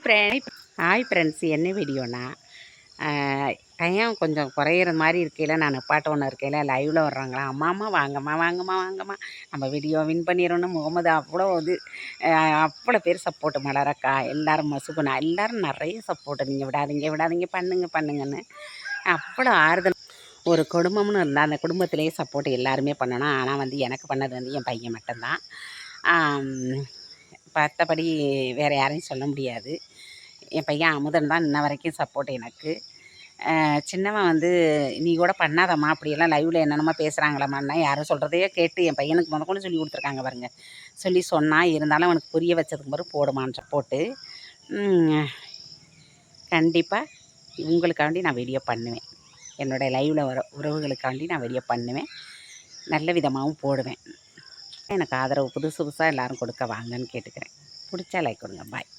Hi friends, என்ன வீடியோனா time கொஞ்சம் குறையிற மாதிரி இருக்கையில் நான் பாட்டு ஒன்று இருக்கையில் லைவில் வர்றாங்களா, அம்மா வாங்கம்மா வாங்கம்மா வாங்கம்மா நம்ம வீடியோ வின் பண்ணிடணும். முகமது அவ்வளோ அவ்வளோ பேர் சப்போர்ட்டு, மலரக்கா எல்லோரும், மசுகுனா எல்லோரும் நிறைய சப்போர்ட்டு. நீங்கள் விடாதீங்க பண்ணுங்கன்னு அவ்வளோ ஆறுதல். ஒரு குடும்பம்னு இருந்தால் அந்த குடும்பத்திலேயே சப்போர்ட் எல்லாருமே பண்ணணும். ஆனால் எனக்கு பண்ணது என் பையன் மட்டும்தான். மற்றபடி வேறு யாரையும் சொல்ல முடியாது. என் பையன் அமுதன் தான் இன்ன வரைக்கும் சப்போர்ட் எனக்கு. சின்னவன் நீ கூட பண்ணாதம்மா, அப்படியெல்லாம் லைவில் என்னென்னமோ பேசுகிறாங்களம்மான்னா யாரும் சொல்கிறதையே கேட்டு என் பையனுக்கு முதற்கொண்டு சொல்லி கொடுத்துருக்காங்க பாருங்க. சொன்னால் இருந்தாலும் அவனுக்கு புரிய வச்சதுக்கு பிறகு போடுமான்னு சப்போர்ட்டு. கண்டிப்பாக உங்களுக்காண்டி நான் வீடியோ பண்ணுவேன். என்னுடைய லைவில் வர உறவுகளுக்காண்டி நான் வீடியோ பண்ணுவேன். நல்ல விதமாகவும் போடுவேன். எனக்கு ஆதரவு புதுசாக எல்லோரும் கொடுக்க வாங்கன்னு கேட்டுக்கிறேன். பிடிச்சா லைக் கொடுங்க. பாய்.